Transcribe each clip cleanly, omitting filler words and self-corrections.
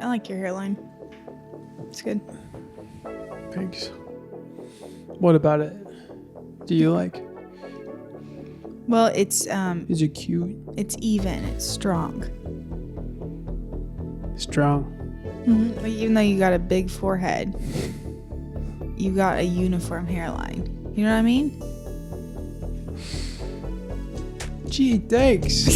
like your hairline. It's good. Thanks. What about it? Do you like? Well, it's Is it cute? it's even. It's strong. Strong. Mm-hmm. Like, even though you got a big forehead, you got a uniform hairline. You know what I mean? Gee, thanks.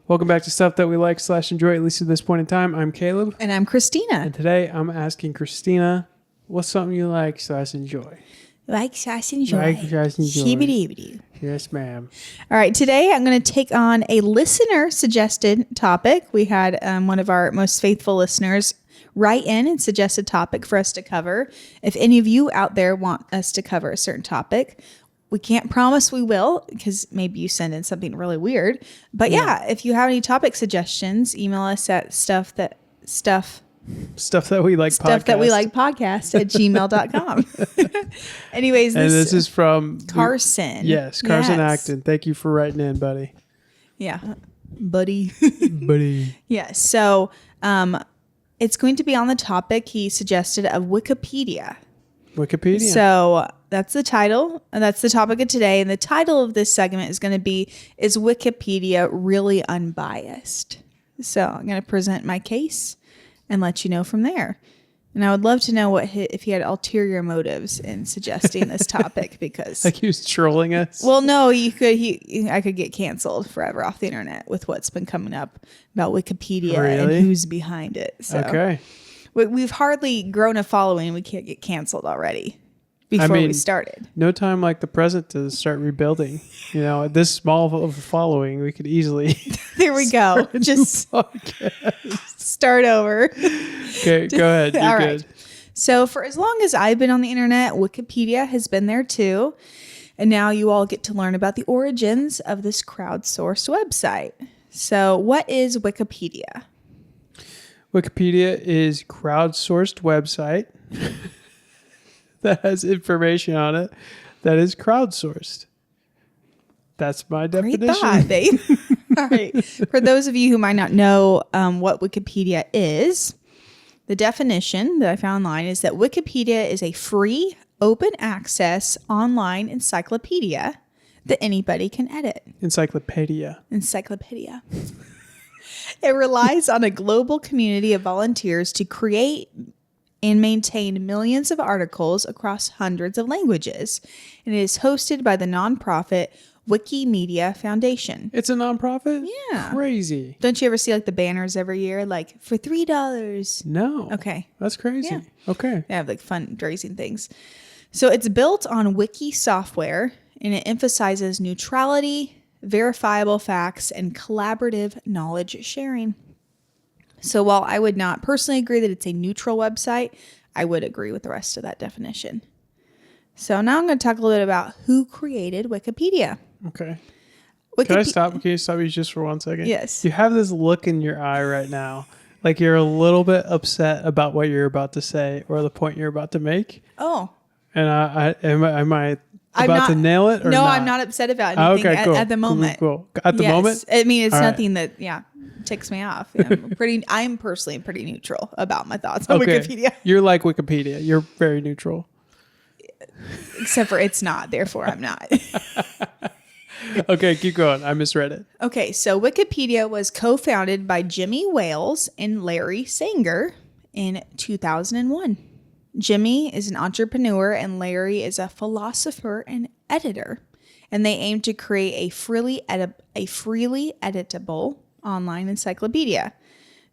Welcome back to Stuff That We Like / Enjoy, at least at this point in time. I'm Caleb. And I'm Christina. And today I'm asking Christina, what's something you like / enjoy? Like / enjoy. Like / enjoy. Shibidi-bidi. Yes, ma'am. All right, today I'm going to take on a listener-suggested topic. We had one of our most faithful listeners write in and suggest a topic for us to cover. If any of you out there want us to cover a certain topic, we can't promise we will, because maybe you send in something really weird. But yeah, if you have any topic suggestions, email us at stuff that we like podcast at gmail.com. Anyways, this is from Carson. Carson Acton. Thank you for writing in, buddy. Yeah, buddy. Buddy. Yeah. So it's going to be on the topic he suggested of Wikipedia. Wikipedia. So that's the title, and that's the topic of today. And the title of this segment is going to be, is Wikipedia really unbiased? So I'm going to present my case and let you know from there. And I would love to know if he had ulterior motives in suggesting this topic, because like he was trolling us. Well, no, I could get canceled forever off the internet with what's been coming up about Wikipedia and who's behind it. So okay. We've hardly grown a following. We can't get canceled already before we started. No time like the present to start rebuilding. You know, at this small of a following, we could easily. There we go. Just start over. Okay, go ahead. You're good. So for as long as I've been on the internet, Wikipedia has been there too. And now you all get to learn about the origins of this crowdsourced website. So what is Wikipedia? Wikipedia is a crowdsourced website that has information on it that is crowdsourced. That's my definition. Great thought, babe. All right. For those of you who might not know what Wikipedia is, the definition that I found online is that Wikipedia is a free, open access online encyclopedia that anybody can edit. Encyclopedia. It relies on a global community of volunteers to create and maintain millions of articles across hundreds of languages. And it is hosted by the nonprofit Wikimedia Foundation. It's a nonprofit? Yeah. Crazy. Don't you ever see like the banners every year, like for $3? No. Okay. That's crazy. Yeah. Okay. They have like fundraising things. So it's built on wiki software, and it emphasizes neutrality, verifiable facts, and collaborative knowledge sharing. So while I would not personally agree that it's a neutral website, I would agree with the rest of that definition. So now I'm going to talk a little bit about who created Wikipedia. Okay. Can I stop? Can you stop you just for 1 second? Yes. You have this look in your eye right now. Like you're a little bit upset about what you're about to say or the point you're about to make. Oh. And am I about to nail it or no, not? I'm not upset about anything at the moment. Cool. At the moment? I mean, it's all nothing that, ticks me off. I'm personally pretty neutral about my thoughts on Wikipedia. You're like Wikipedia. You're very neutral. Except for it's not. Therefore, I'm not. Okay, keep going. I misread it. Okay, so Wikipedia was co-founded by Jimmy Wales and Larry Sanger in 2001. Jimmy is an entrepreneur and Larry is a philosopher and editor. And they aim to create a freely editable online encyclopedia.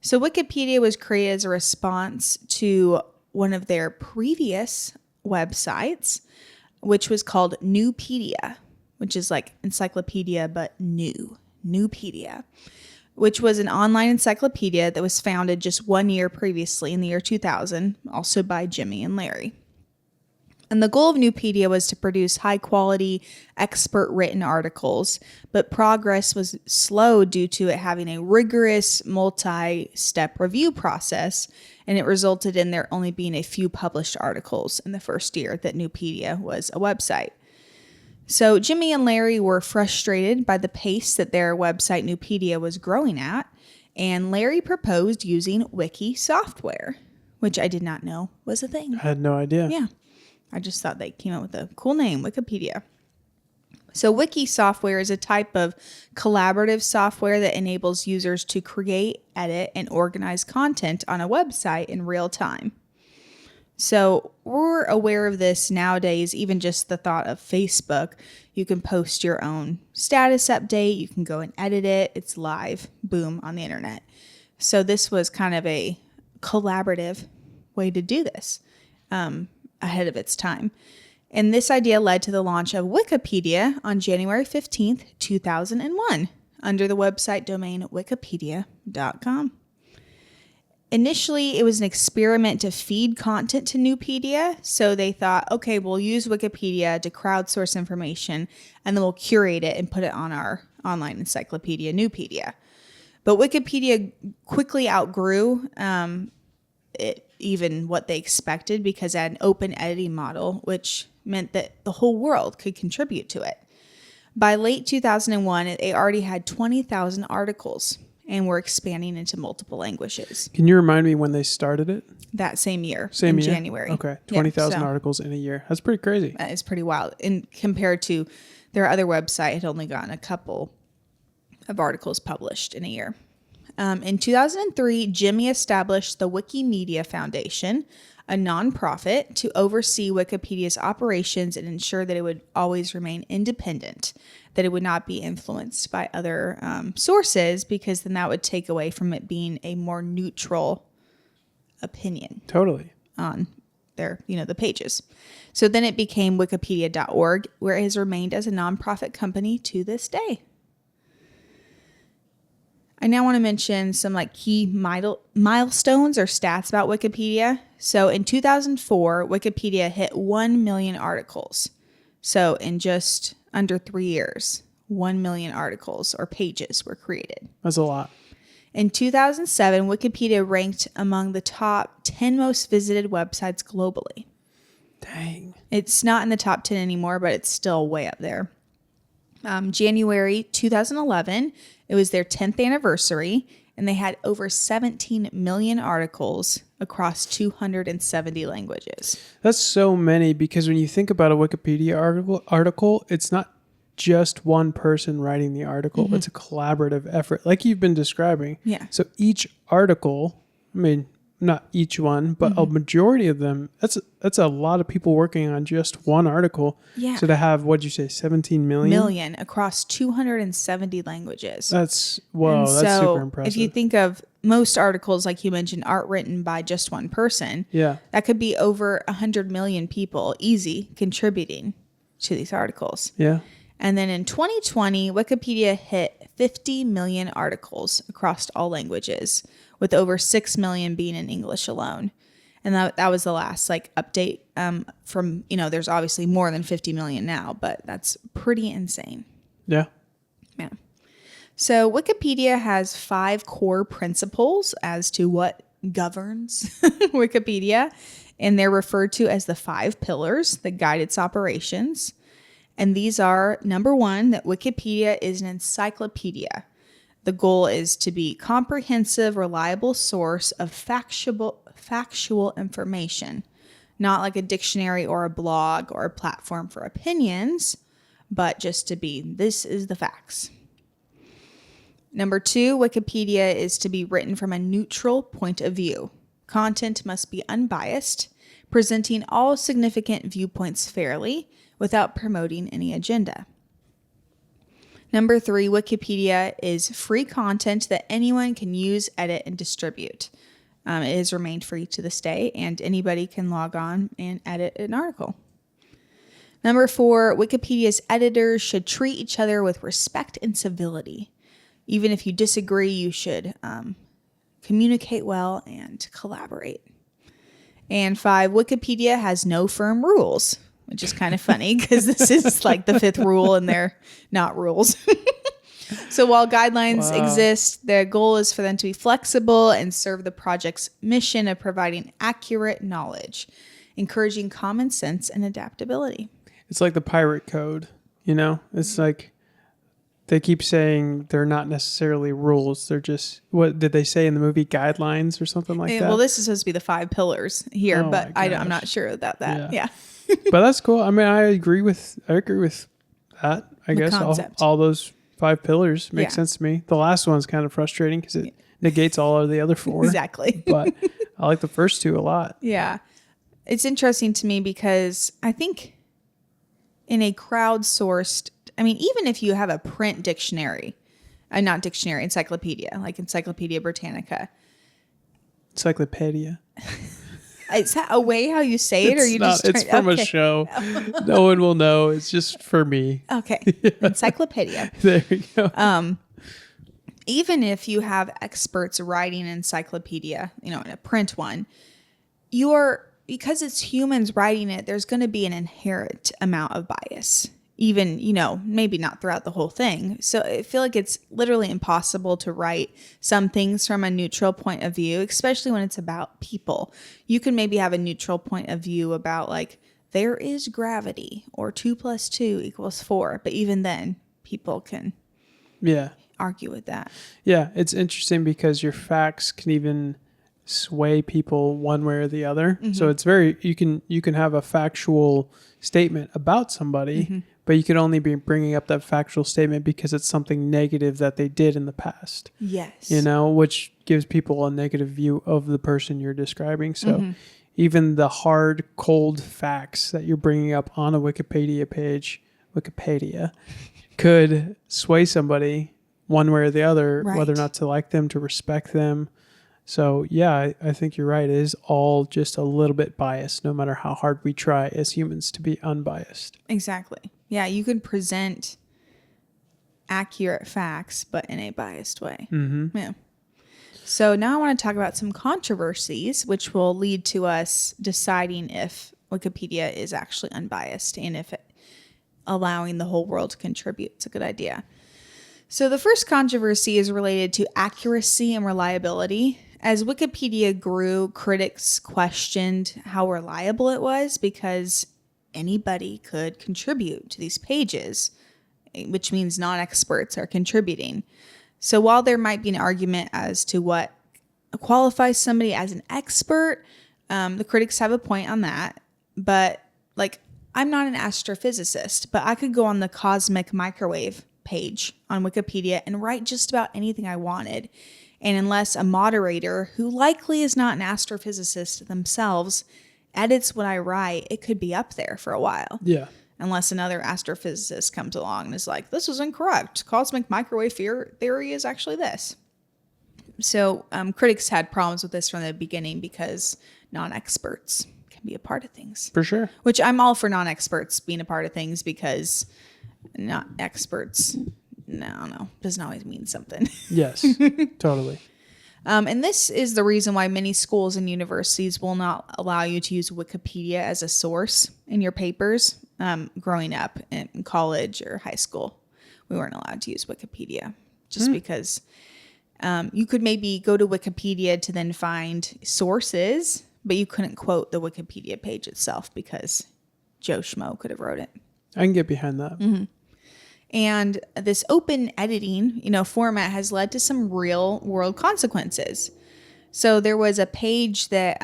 So Wikipedia was created as a response to one of their previous websites, which was called Newpedia, which is like encyclopedia, but Newpedia, which was an online encyclopedia that was founded just 1 year previously in the year 2000, also by Jimmy and Larry. And the goal of Newpedia was to produce high-quality, expert-written articles, but progress was slow due to it having a rigorous multi-step review process, and it resulted in there only being a few published articles in the first year that Newpedia was a website. So Jimmy and Larry were frustrated by the pace that their website Nupedia was growing at, and Larry proposed using wiki software, which I did not know was a thing. I had no idea. Yeah. I just thought they came up with a cool name, Wikipedia. So wiki software is a type of collaborative software that enables users to create, edit, and organize content on a website in real time. So we're aware of this nowadays, even just the thought of Facebook. You can post your own status update. You can go and edit it. It's live, boom, on the internet. So this was kind of a collaborative way to do this ahead of its time. And this idea led to the launch of Wikipedia on January 15th, 2001, under the website domain wikipedia.com. Initially, it was an experiment to feed content to Nupedia. So they thought, okay, we'll use Wikipedia to crowdsource information, and then we'll curate it and put it on our online encyclopedia, Nupedia. But Wikipedia quickly outgrew even what they expected, because it had an open editing model, which meant that the whole world could contribute to it. By late 2001, they already had 20,000 articles and were expanding into multiple languages. Can you remind me when they started it? That same year, in January. Okay, 20,000 articles in a year. That's pretty crazy. That is pretty wild. And compared to their other website, had only gotten a couple of articles published in a year. In 2003, Jimmy established the Wikimedia Foundation, a nonprofit, to oversee Wikipedia's operations and ensure that it would always remain independent, that it would not be influenced by other sources, because then that would take away from it being a more neutral opinion. Totally. On their, the pages. So then it became wikipedia.org, where it has remained as a nonprofit company to this day. I now want to mention some key milestones or stats about Wikipedia. So in 2004, Wikipedia hit 1 million articles. So in just under 3 years, 1 million articles or pages were created. That's a lot. In 2007, Wikipedia ranked among the top 10 most visited websites globally. Dang. It's not in the top 10 anymore, but it's still way up there. January 2011, it was their 10th anniversary, and they had over 17 million articles across 270 languages. That's so many, because when you think about a Wikipedia article, it's not just one person writing the article. Mm-hmm. It's a collaborative effort, like you've been describing. Yeah. So each article, not each one, but a majority of them, that's a lot of people working on just one article. Yeah. So to have, what'd you say, 17 million? Million across 270 languages. That's super impressive. If you think of most articles, like you mentioned, aren't written by just one person. Yeah. That could be over 100 million people easy contributing to these articles. Yeah. And then in 2020, Wikipedia hit 50 million articles across all languages, with over 6 million being in English alone. And that was the last update from, there's obviously more than 50 million now, but that's pretty insane. Yeah. Yeah. So Wikipedia has 5 core principles as to what governs Wikipedia, and they're referred to as the 5 pillars that guide its operations. And these are, number 1, that Wikipedia is an encyclopedia. The goal is to be comprehensive, reliable source of factual information, not like a dictionary or a blog or a platform for opinions, but just to be, this is the facts. Number 2, Wikipedia is to be written from a neutral point of view. Content must be unbiased, presenting all significant viewpoints fairly without promoting any agenda. Number 3, Wikipedia is free content that anyone can use, edit, and distribute. It has remained free to this day, and anybody can log on and edit an article. Number 4, Wikipedia's editors should treat each other with respect and civility. Even if you disagree, you should communicate well and collaborate. And 5, Wikipedia has no firm rules, which is kind of funny because this is like the 5th rule and they're not rules. So while guidelines exist, their goal is for them to be flexible and serve the project's mission of providing accurate knowledge, encouraging common sense and adaptability. It's like the pirate code. You know, it's like they keep saying they're not necessarily rules. They're just, what did they say in the movie, guidelines or something like that? Well, this is supposed to be the 5 pillars here, Oh but my I'm not gosh. sure about that. Yeah. Yeah. But that's cool. I mean, I agree with that. I The guess concept. all those 5 pillars make Yeah. sense to me. The last one's kind of frustrating because it negates all of the other 4. Exactly. But I like the first 2 a lot. Yeah. It's interesting to me because I think in a crowdsourced, I mean, even if you have a print dictionary, not dictionary, encyclopedia, like Encyclopedia Britannica, Encyclopedia. is that a way how you say it, or It's you not. just? It's from a show. No one will know. It's just for me. Okay, encyclopedia. There you go. Even if you have experts writing an encyclopedia, in a print one, because it's humans writing it, there's going to be an inherent amount of bias. Even, maybe not throughout the whole thing. So I feel like it's literally impossible to write some things from a neutral point of view, especially when it's about people. You can maybe have a neutral point of view about like, there is gravity, or 2 + 2 = 4. But even then, people can argue with that. Yeah, it's interesting because your facts can even sway people one way or the other. Mm-hmm. So it's you can have a factual statement about somebody, Mm-hmm. but you could only be bringing up that factual statement because it's something negative that they did in the past. Yes. Which gives people a negative view of the person you're describing. So Mm-hmm. even the hard, cold facts that you're bringing up on a Wikipedia page, could sway somebody one way or the other, Right. whether or not to like them, to respect them. So yeah, I think you're right. It is all just a little bit biased, no matter how hard we try as humans to be unbiased. Exactly. Yeah, you can present accurate facts, but in a biased way. Mm-hmm. Yeah. So now I want to talk about some controversies, which will lead to us deciding if Wikipedia is actually unbiased and if allowing the whole world to contribute is a good idea. So the first controversy is related to accuracy and reliability. As Wikipedia grew, critics questioned how reliable it was because anybody could contribute to these pages, which means non-experts are contributing. So while there might be an argument as to what qualifies somebody as an expert, the critics have a point on that. But I'm not an astrophysicist, but I could go on the cosmic microwave page on Wikipedia and write just about anything I wanted. And unless a moderator, who likely is not an astrophysicist themselves, edits what I write, it could be up there for a while. Yeah. Unless another astrophysicist comes along and is like, this is incorrect. Cosmic microwave theory is actually this. So critics had problems with this from the beginning because non-experts can be a part of things. For sure. Which I'm all for non-experts being a part of things because not experts, no, doesn't always mean something. Yes, totally. And this is the reason why many schools and universities will not allow you to use Wikipedia as a source in your papers. Growing up in college or high school, we weren't allowed to use Wikipedia just because you could maybe go to Wikipedia to then find sources, but you couldn't quote the Wikipedia page itself because Joe Schmo could have wrote it. I can get behind that. Mm-hmm. And this open editing, format has led to some real world consequences. So there was a page that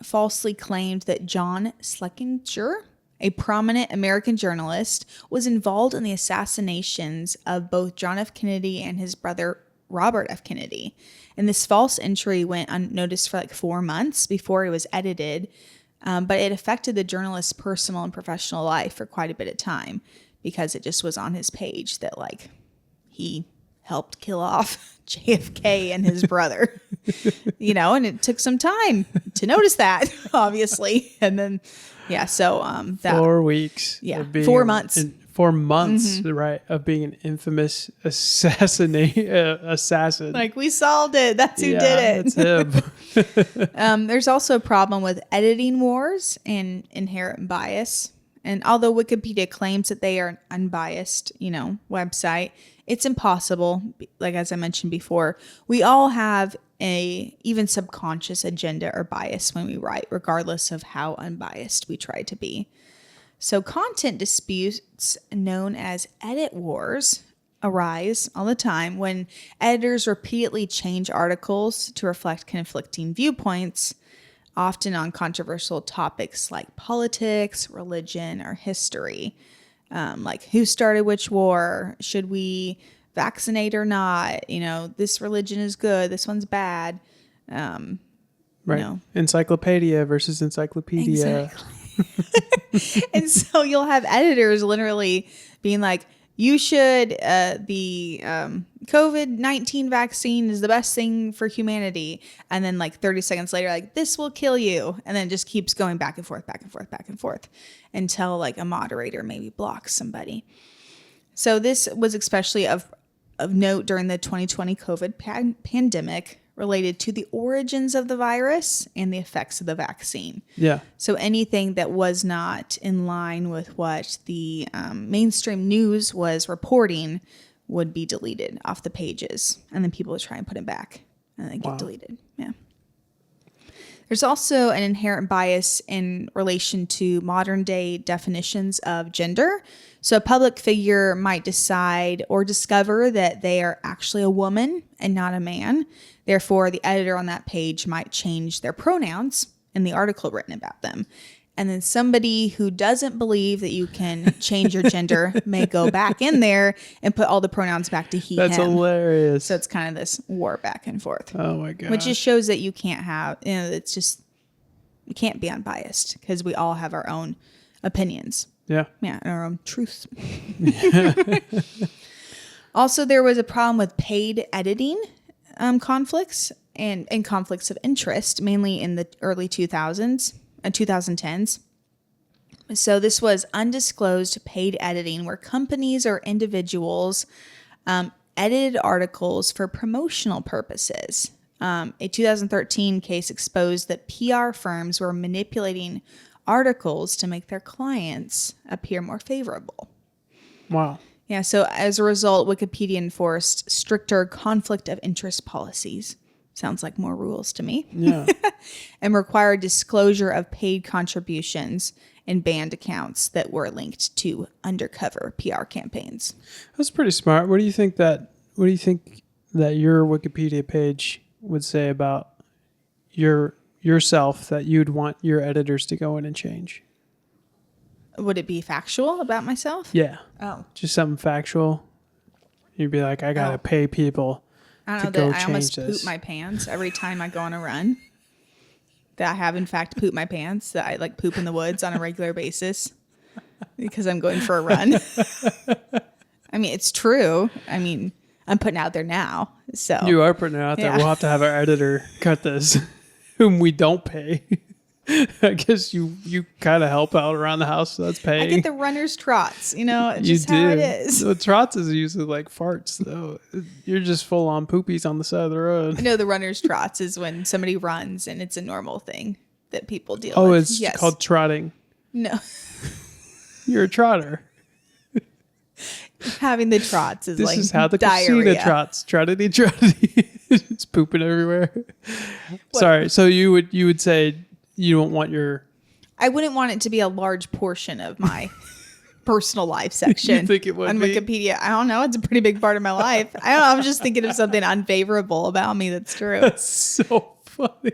falsely claimed that John Schlesinger, a prominent American journalist, was involved in the assassinations of both John F. Kennedy and his brother Robert F. Kennedy. And this false entry went unnoticed for 4 months before it was edited, but it affected the journalist's personal and professional life for quite a bit of time because it just was on his page that he helped kill off JFK and his brother, and it took some time to notice that, obviously. And then, so 4 weeks. Yeah, of being 4 months. 4 months, right, of being an infamous assassin. We solved it. That's who did it. That's him. There's also a problem with editing wars and inherent bias. And although Wikipedia claims that they are an unbiased, website, it's impossible. As I mentioned before, we all have a even subconscious agenda or bias when we write, regardless of how unbiased we try to be. So content disputes known as edit wars arise all the time when editors repeatedly change articles to reflect conflicting viewpoints, often on controversial topics like politics, religion, or history. Like who started which war? Should we vaccinate or not? This religion is good, this one's bad. Right. know. Encyclopedia versus encyclopedia. Exactly. And so you'll have editors literally being like, you should, the COVID-19 vaccine is the best thing for humanity. And then like 30 seconds later, like, this will kill you. And then it just keeps going back and forth, back and forth, back and forth until like a moderator maybe blocks somebody. So this was especially of note during the 2020 COVID pandemic, related to the origins of the virus and the effects of the vaccine. Yeah. So anything that was not in line with what the mainstream news was reporting would be deleted off the pages. And then people would try and put it back and then get deleted. Yeah. There's also an inherent bias in relation to modern day definitions of gender. So a public figure might decide or discover that they are actually a woman and not a man. Therefore, the editor on that page might change their pronouns in the article written about them. And then somebody who doesn't believe that you can change your gender may go back in there and put all the pronouns back to he, That's him. hilarious. So it's kind of this war back and forth. Oh my God. Which just shows that you can't have, it's just, you can't be unbiased because we all have our own opinions. Yeah. Yeah, and our own truths. Also, there was a problem with paid editing conflicts and conflicts of interest, mainly in the early 2000s and 2010s. So this was undisclosed paid editing where companies or individuals edited articles for promotional purposes. A 2013 case exposed that PR firms were manipulating articles to make their clients appear more favorable. Wow. Yeah, so as a result, Wikipedia enforced stricter conflict of interest policies. Sounds like more rules to me. Yeah. And required disclosure of paid contributions and banned accounts that were linked to undercover PR campaigns. That's pretty smart. What do you think that your Wikipedia page would say about yourself that you'd want your editors to go in and change? Would it be factual about myself? Yeah. Oh. Just something factual. You'd be like, I gotta pay people I to don't know go that I change almost this. poop my pants every time I go on a run. That I have in fact pooped my pants. That I like poop in the woods on a regular basis because I'm going for a run. I mean, it's true. I mean, I'm putting it out there now. So You are putting it out there. Yeah. We'll have to have our editor cut this, whom we don't pay. I guess you kind of help out around the house, so that's paying. I get the runner's trots. It's You just how it do. is. So trots is usually like farts, though. You're just full on poopies on the side of the I road. know the runner's trots is when somebody runs and it's a normal thing that people deal Oh, with. it's Yes. called trotting. No. You're a trotter. Having the trots is This like is how the diarrhea. Christina trots. Trottity trottity. It's pooping everywhere. Sorry. So you would say you don't want your... I wouldn't want it to be a large portion of my personal life section. You think it would on be? Wikipedia? I don't know. It's a pretty big part of my life. I don't know. I'm just thinking of something unfavorable about me that's true. That's so funny.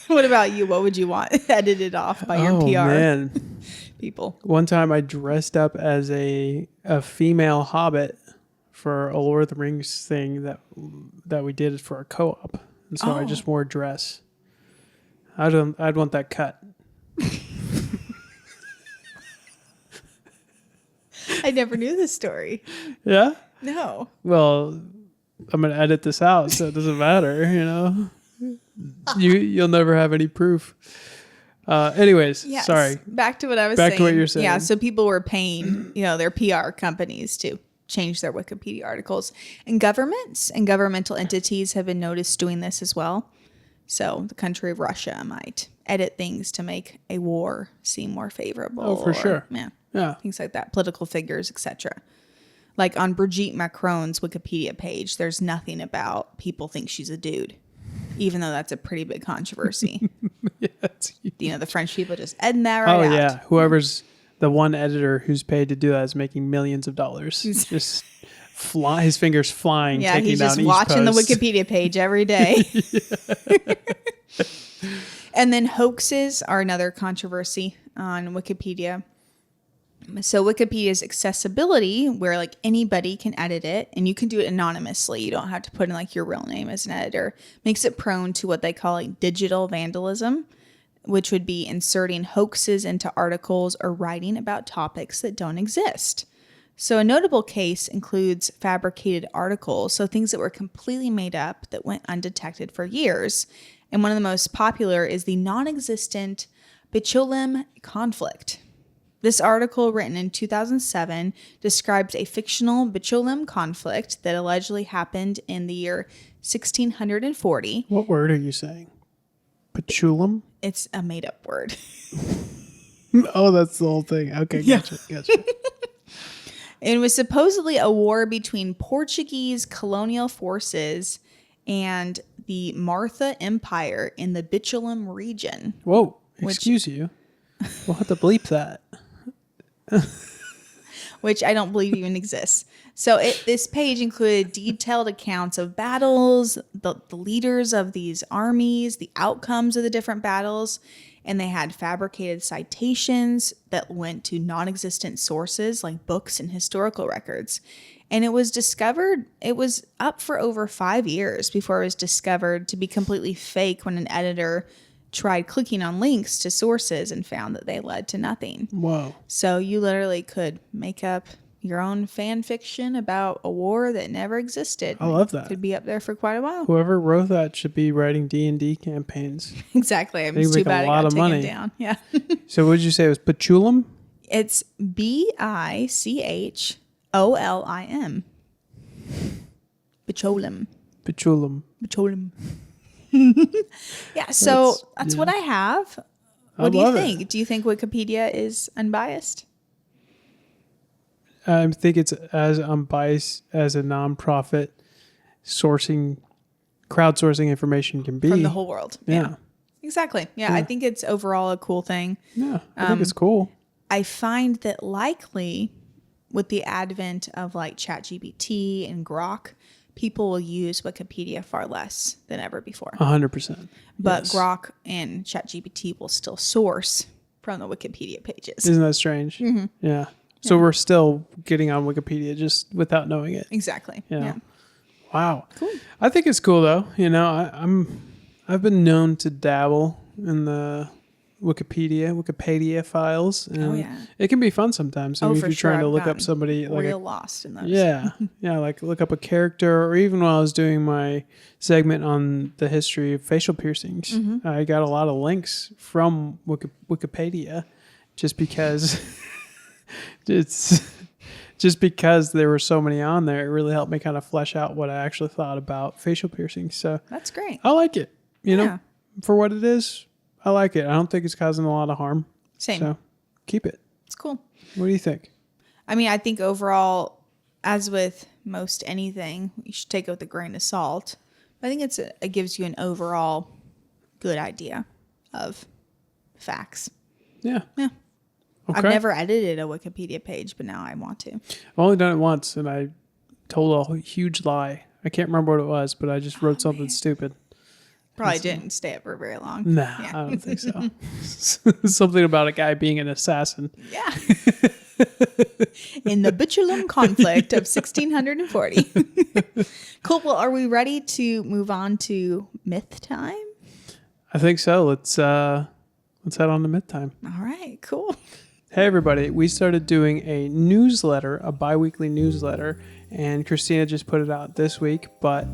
What about you? What would you want edited off by your PR Man. people? One time I dressed up as a female hobbit for a Lord of the Rings thing that we did for a co-op. And so I just wore a dress. I'd want that cut. I never knew this story. Yeah? No. Well, I'm going to edit this out, so it doesn't matter, You'll never have any proof. Anyways, Yes. sorry. Back to what I was Back saying. to what you're saying. Yeah, so people were paying, their PR companies to change their Wikipedia articles. And governments and governmental entities have been noticed doing this as well. So the country of Russia might edit things to make a war seem more favorable. Oh, for sure. Yeah. Things like that. Political figures, etc. Like on Brigitte Macron's Wikipedia page, there's nothing about people think she's a dude. Even though that's a pretty big controversy. Yeah, The French people just editing that right out. yeah. Whoever's the one editor who's paid to do that is making millions of dollars. Just his fingers flying. Yeah, taking he's down just each watching post. the Wikipedia page every day. And then hoaxes are another controversy on Wikipedia. So Wikipedia's accessibility, where like anybody can edit it and you can do it anonymously, you don't have to put in like your real name as an editor, makes it prone to what they call like digital vandalism, which would be inserting hoaxes into articles or writing about topics that don't exist. So a notable case includes fabricated articles, so things that were completely made up that went undetected for years. And one of the most popular is the non-existent Bicholim conflict. This article, written in 2007, describes a fictional Bicholim conflict that allegedly happened in the year 1640. What word are you saying? Patchoulum? It's a made-up word. Oh, that's the whole thing. Okay, gotcha. It was supposedly a war between Portuguese colonial forces and the Martha Empire in the Bicholim region. Whoa, excuse you. We'll have to bleep that. Which I don't believe even exists. So this page included detailed accounts of battles, the leaders of these armies, the outcomes of the different battles, and they had fabricated citations that went to non-existent sources like books and historical records. And it was up for over 5 years before it was discovered to be completely fake when an editor tried clicking on links to sources and found that they led to nothing. Whoa. So you literally could make up your own fan fiction about a war that never existed. I love that. Could be up there for quite a while. Whoever wrote that should be writing D&D campaigns. Exactly. It's make too a bad lot it got of taken money. down. Yeah. So what did you say? It was Patchoulum? It's Bichholim. Bicholim. Patchoulum. Yeah, so that's what I have. What do you think? Do you think Wikipedia is unbiased? I think it's as unbiased as a nonprofit crowdsourcing information can be. From the whole world. Yeah. Exactly. Yeah, I think it's overall a cool thing. Yeah, I think it's cool. I find that likely with the advent of like ChatGPT and Grok, people will use Wikipedia far less than ever before. 100%. But yes. Grok and ChatGPT will still source from the Wikipedia pages. Isn't that strange? Mm-hmm. Yeah. So we're still getting on Wikipedia just without knowing it. Exactly. Yeah. Wow. Cool. I think it's cool though. You know, I've been known to dabble in the Wikipedia files. And it can be fun sometimes. I mean, if you're trying to look up somebody like real lost in those. Yeah. Yeah. Like look up a character, or even while I was doing my segment on the history of facial piercings, I got a lot of links from Wikipedia just because just because there were so many on there. It really helped me kind of flesh out what I actually thought about facial piercings. So that's great. I like it, you know, for what it is. I like it. I don't think it's causing a lot of harm. Same. So keep it. It's cool. What do you think? I mean, I think overall, as with most anything, you should take it with a grain of salt. I think it gives you an overall good idea of facts. Yeah. Yeah. Okay. I've never edited a Wikipedia page, but now I want to. I've only done it once, and I told a huge lie. I can't remember what it was, but I just wrote something stupid. Probably didn't stay up for very long. Nah, I don't think so. Something about a guy being an assassin. Yeah. In the Bicholim conflict of 1640. Cool. Well, are we ready to move on to myth time? I think so. Let's head on to myth time. All right. Cool. Hey everybody, we started doing a newsletter, a bi-weekly newsletter, and Christina just put it out this week, but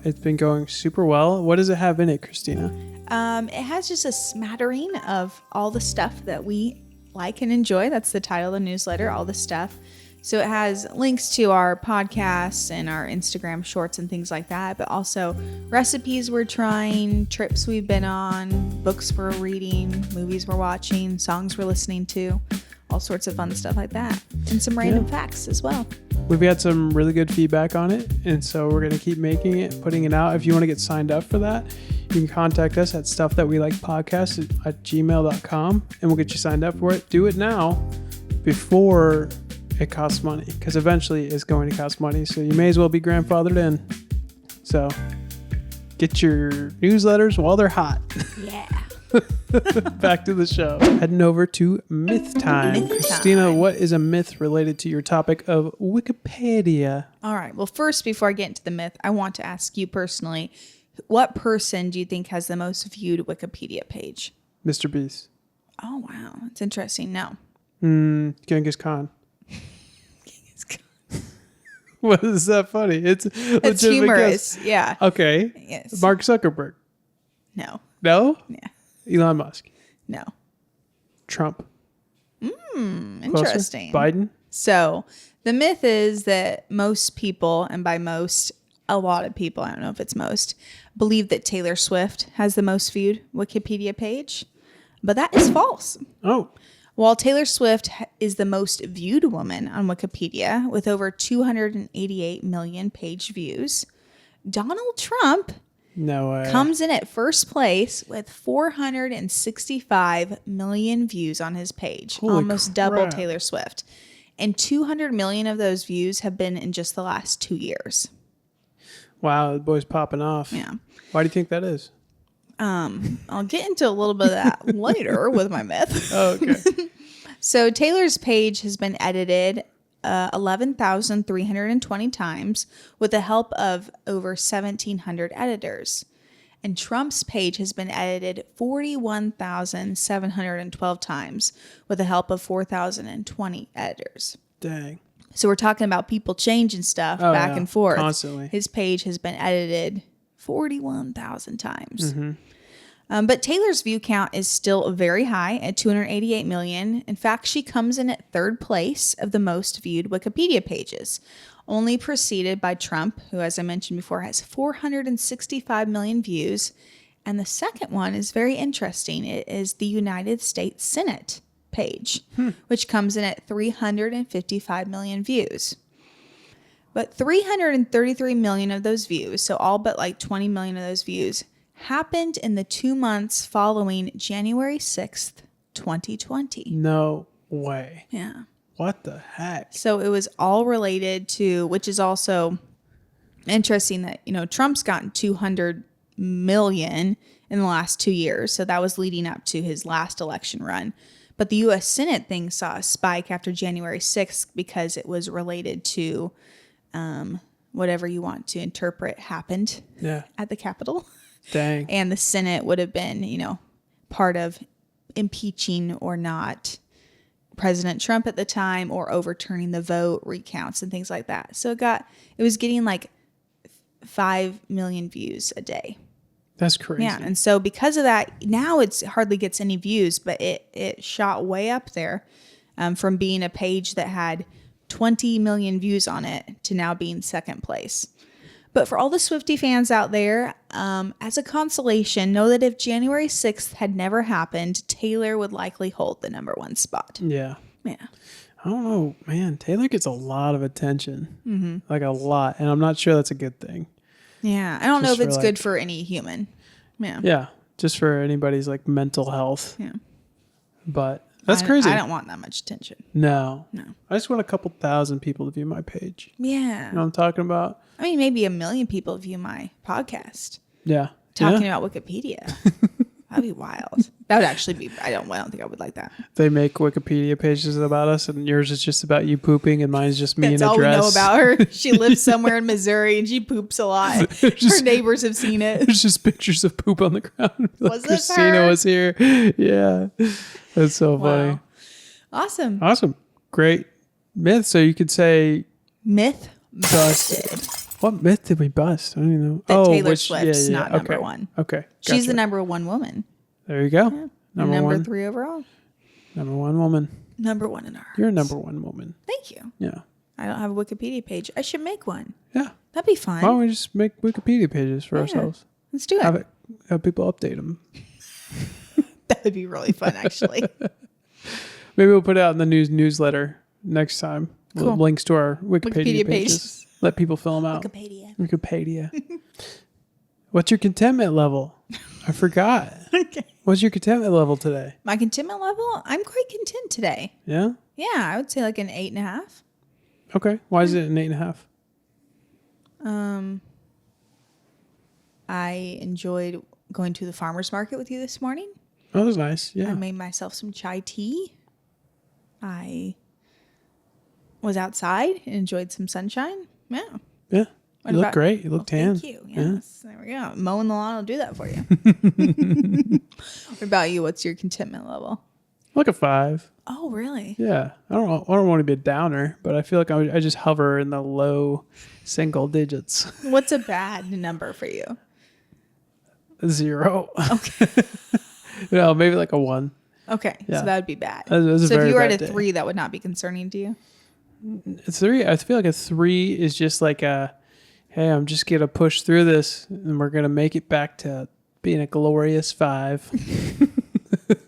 it's been going super well. What does it have in it, Christina? It has just a smattering of all the stuff that we like and enjoy. That's the title of the newsletter, all the stuff. So it has links to our podcasts and our Instagram shorts and things like that, but also recipes we're trying, trips we've been on, books we're reading, movies we're watching, songs we're listening to, all sorts of fun stuff like that. And some random facts as well. We've got some really good feedback on it, and so we're going to keep making it, putting it out. If you want to get signed up for that, you can contact us at stuffthatwelikepodcast@gmail.com, and we'll get you signed up for it. Do it now before it costs money, because eventually it's going to cost money. So you may as well be grandfathered in. So get your newsletters while they're hot. Yeah. Back to the show. Heading over to myth time. Christina, what is a myth related to your topic of Wikipedia? All right. Well, first, before I get into the myth, I want to ask you personally, what person do you think has the most viewed Wikipedia page? Mr. Beast. Oh, wow. That's interesting. No. Genghis Khan. What is that funny? It's humorous. Guess. Yeah. Okay. Yes. Mark Zuckerberg. No. No? Yeah. Elon Musk. No. Trump. Interesting. Closer? Biden. So the myth is that most people, and by most, a lot of people, I don't know if it's most, believe that Taylor Swift has the most viewed Wikipedia page. But that is false. Oh. While Taylor Swift is the most viewed woman on Wikipedia with over 288 million page views, Donald Trump No way. comes in at first place with 465 million views on his page, Holy almost double crap. Taylor Swift. And 200 million of those views have been in just the last 2 years. Wow, the boy's popping off. Yeah. Why do you think that is? I'll get into a little bit of that later with my myth. Oh, okay. So Taylor's page has been edited 11,320 times with the help of over 1,700 editors. And Trump's page has been edited 41,712 times with the help of 4,020 editors. Dang. So we're talking about people changing stuff back and forth. Constantly. His page has been edited 41,000 times. But Taylor's view count is still very high at 288 million. In fact, she comes in at third place of the most viewed Wikipedia pages, only preceded by Trump, who, as I mentioned before, has 465 million views. And the second one is very interesting. It is the United States Senate page, which comes in at 355 million views. But 333 million of those views, so all but like 20 million of those views, happened in the 2 months following January 6th, 2020. No way. Yeah. What the heck? So it was all related to, which is also interesting that, Trump's gotten 200 million in the last 2 years. So that was leading up to his last election run. But the U.S. Senate thing saw a spike after January 6th because it was related to whatever you want to interpret happened at the Capitol. Dang. And the Senate would have been, part of impeaching or not President Trump at the time or overturning the vote, recounts and things like that. So it was getting like 5 million views a day. That's crazy. Yeah. And so because of that, now it hardly gets any views, but it shot way up there from being a page that had 20 million views on it to now being second place. But for all the Swiftie fans out there, as a consolation, know that if January 6th had never happened, Taylor would likely hold the number one spot. Yeah. Yeah. I don't know, man. Taylor gets a lot of attention, like a lot, and I'm not sure that's a good thing. Yeah. I don't know Just if it's for, good for any human. Yeah. Yeah, just for anybody's like mental health. Yeah. But that's crazy. I don't want that much attention. No. No. I just want a couple thousand people to view my page. Yeah. You know what I'm talking about? I mean, maybe 1 million people view my podcast. Yeah. Talking about Wikipedia. That'd be wild. That would actually be, I don't think I would like that. They make Wikipedia pages about us, and yours is just about you pooping, and mine's just me That's in a all dress. we know about her. She lives somewhere in Missouri and she poops a lot. Her neighbors have seen it. There's just pictures of poop on the ground. Was it Christina her? was here. Yeah. That's so funny. Awesome. Awesome. Great myth. So you could say Myth busted. What myth did we bust? I don't even know. That Taylor Swift's not number okay. one. Okay. She's the Gotcha. number one woman. There you go. Yeah. Number Number one. 3 overall. Number one woman. Number 1 in our You're a number one woman. Thank you. Yeah. I don't have a Wikipedia page. I should make one. Yeah. That'd be fun. Why don't we just make Wikipedia pages for ourselves? Let's do it. Have people update them. That would be really fun, actually. Maybe we'll put it out in the newsletter next time. Cool. Links to our Wikipedia Wikipedia pages. Let people fill them out. Wikipedia. What's your contentment level? I forgot. Okay. What's your contentment level today? My contentment level? I'm quite content today. Yeah? Yeah, I would say like an 8.5. Okay. Why is it an 8.5? I enjoyed going to the farmer's market with you this morning. Oh, that was nice. Yeah. I made myself some chai tea. I was outside and enjoyed some sunshine. Yeah. Yeah. What You look about- great. You look tan. Thank you. Yes. There we go. Mowing the lawn will do that for you. What about you? What's your contentment level? Like a 5. Oh, really? Yeah. I don't want to be a downer, but I feel like I just hover in the low single digits. What's a bad number for you? 0. Okay. No, maybe like a 1. Okay. Yeah. So that would be bad. That was a So if very you were at bad a day. 3, that would not be concerning to you? A 3. I feel like a 3 is just like hey, I'm just going to push through this and we're going to make it back to being a glorious 5.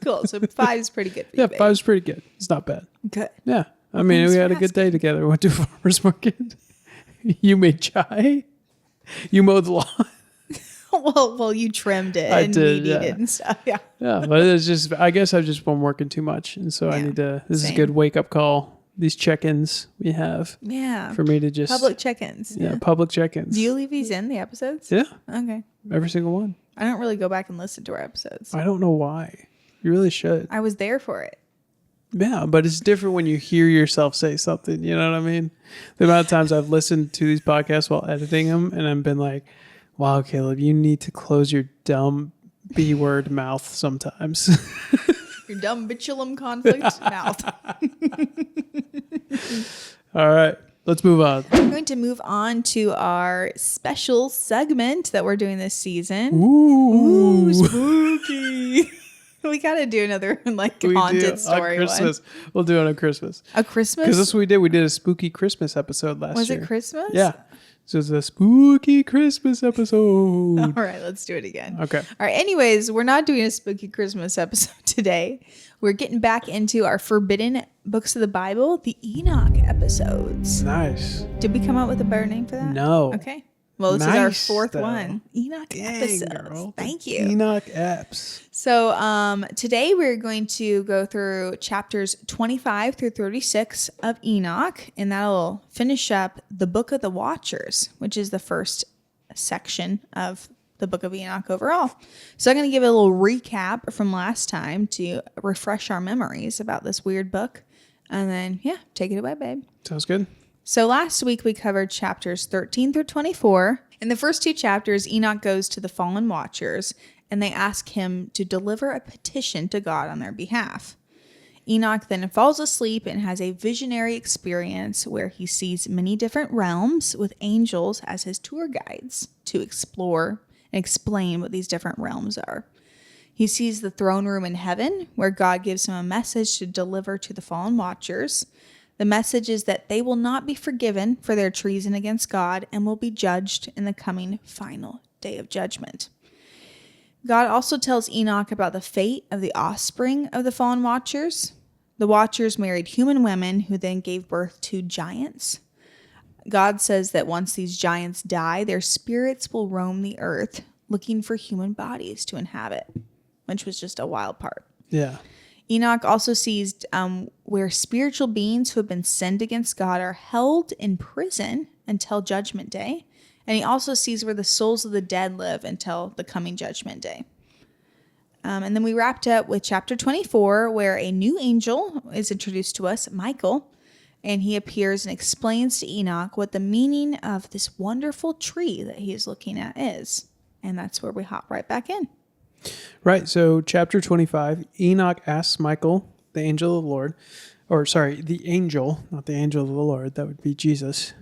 Cool. So 5 is pretty good for Yeah, you, babe. 5's pretty good. It's not bad. Good. Yeah. I mean, thanks we for had a good day together. We went to a farmer's market. You made chai. You mowed the lawn. Well, you trimmed it I and did, weed yeah. it and stuff. Yeah. Yeah, but it's just, I guess I've just been working too much. And so I Yeah, need to, this is a same. good wake up call. These check-ins we have Yeah. for me to just, Public check-ins. yeah, public check-ins. Do you leave these in the episodes? Yeah, Okay. every single one. I don't really go back and listen to our episodes. I don't know why. You really should. I was there for it. Yeah, but it's different when you hear yourself say something. You know what I mean? The amount of times I've listened to these podcasts while editing them, and I've been like, "Wow, Caleb, you need to close your dumb B-word mouth sometimes." Your dumb bitulum conflict mouth. All right, let's move on. We're going to move on to our special segment that we're doing this season. Ooh, Spooky. We got to do another like we haunted do story on Christmas. We'll do it on Christmas one. A Christmas? because that's what we did. We did a spooky Christmas episode last Was year. it Christmas? Yeah, so it's a spooky Christmas episode. All right, let's do it again. Okay. All right. Anyways, we're not doing a spooky Christmas episode today. We're getting back into our forbidden books of the Bible, the Enoch episodes. Nice. Did we come up with a better name for that? No. Okay. Well, this Nice, is our 4th though. one. Enoch Dang, episodes. girl. Thank you. Enoch apps. So today we're going to go through chapters 25 through 36 of Enoch, and that'll finish up the Book of the Watchers, which is the first section of the Book of Enoch overall. So I'm going to give a little recap from last time to refresh our memories about this weird book. And then, yeah, take it away, babe. Sounds good. So last week we covered chapters 13 through 24. In the first 2 chapters, Enoch goes to the fallen watchers and they ask him to deliver a petition to God on their behalf. Enoch then falls asleep and has a visionary experience where he sees many different realms with angels as his tour guides to explore and explain what these different realms are. He sees the throne room in heaven where God gives him a message to deliver to the fallen watchers. The message is that they will not be forgiven for their treason against God and will be judged in the coming final day of judgment. God also tells Enoch about the fate of the offspring of the fallen watchers. The watchers married human women who then gave birth to giants. God says that once these giants die, their spirits will roam the earth looking for human bodies to inhabit, which was just a wild part. Yeah. Enoch also sees where spiritual beings who have been sinned against God are held in prison until Judgment Day. And he also sees where the souls of the dead live until the coming Judgment Day. And then we wrapped up with chapter 24, where a new angel is introduced to us, Michael. And he appears and explains to Enoch what the meaning of this wonderful tree that he is looking at is. And that's where we hop right back in. Right. So chapter 25, Enoch asks Michael, the angel of the Lord, the angel, not the angel of the Lord. That would be Jesus.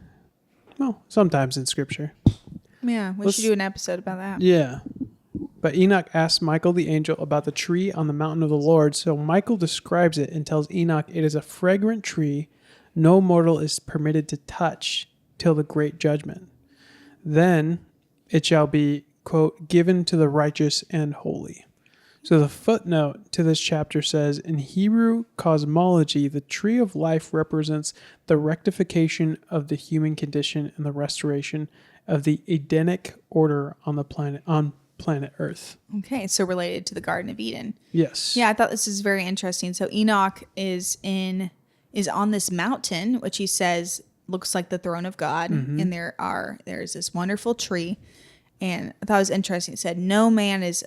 Well, sometimes in scripture. Yeah, we should do an episode about that. Yeah. But Enoch asks Michael the angel about the tree on the mountain of the Lord. So Michael describes it and tells Enoch it is a fragrant tree no mortal is permitted to touch till the great judgment. Then it shall be, quote, given to the righteous and holy. So the footnote to this chapter says, in Hebrew cosmology, the tree of life represents the rectification of the human condition and the restoration of the Edenic order on the planet Earth. Okay, so related to the Garden of Eden. Yes. Yeah, I thought this is very interesting. So Enoch is in is on this mountain, which he says looks like the throne of God. Mm-hmm. And there's this wonderful tree. And I thought it was interesting. It said, no man is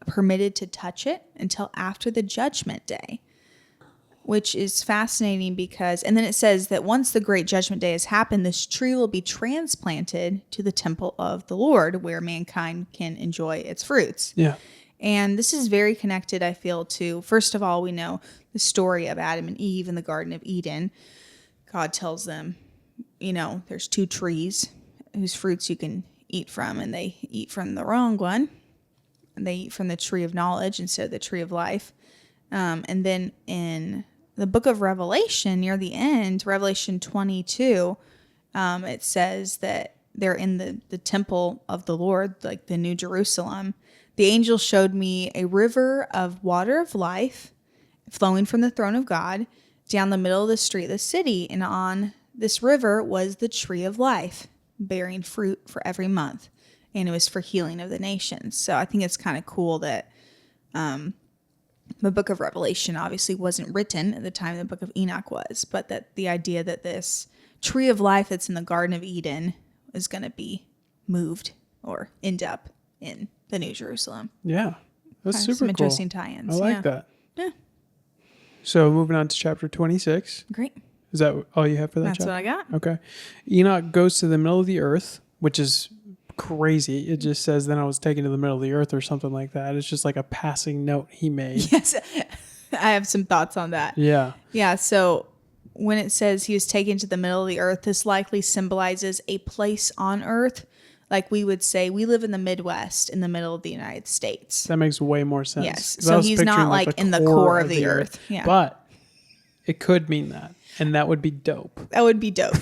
permitted to touch it until after the judgment day, which is fascinating because, and then it says that once the great judgment day has happened, this tree will be transplanted to the temple of the Lord where mankind can enjoy its fruits. Yeah. And this is very connected, I feel, to, first of all, we know the story of Adam and Eve in the Garden of Eden. God tells them, there's 2 trees whose fruits you can eat from, and they eat from the wrong one. And they eat from the tree of knowledge instead of the tree of life. And then in the book of Revelation, near the end, Revelation 22, it says that they're in the temple of the Lord, like the New Jerusalem. The angel showed me a river of water of life flowing from the throne of God down the middle of the street of the city. And on this river was the tree of life, bearing fruit for every month. And it was for healing of the nations. So I think it's kind of cool that the book of Revelation obviously wasn't written at the time the book of Enoch was, but that the idea that this tree of life that's in the Garden of Eden is going to be moved or end up in the New Jerusalem. Yeah. That's Kind super of some cool. interesting tie-ins. I like that. Yeah. So moving on to chapter 26. Great. Is that all you have for that That's chapter? what I got. Okay. Enoch goes to the middle of the earth, which is crazy. It just says, then I was taken to the middle of the earth or something like that. It's just like a passing note he made. Yes. I have some thoughts on that. Yeah. Yeah. So when it says he was taken to the middle of the earth, this likely symbolizes a place on earth. Like we would say, we live in the Midwest in the middle of the United States. That makes way more sense. Yes. 'Cause I So was he's picturing, not like in the core of the earth. Yeah. But it could mean that. And that would be dope. That would be dope.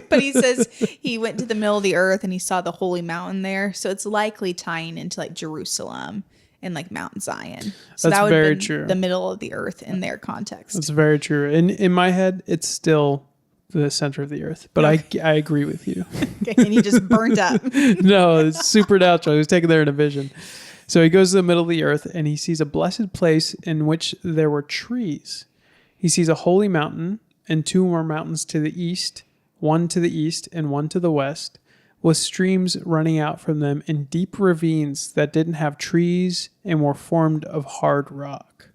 But he says he went to the middle of the earth and he saw the holy mountain there. So it's likely tying into like Jerusalem and like Mount Zion. So That's that would very be true. the middle of the earth in their context. That's very true. And in my head, it's still the center of the earth. But I agree with you. Okay, and he just burned up. No, it's supernatural. He was taken there in a vision. So he goes to the middle of the earth and he sees a blessed place in which there were trees. He sees a holy mountain and 2 more mountains to the east, one to the east and one to the west, with streams running out from them in deep ravines that didn't have trees and were formed of hard rock.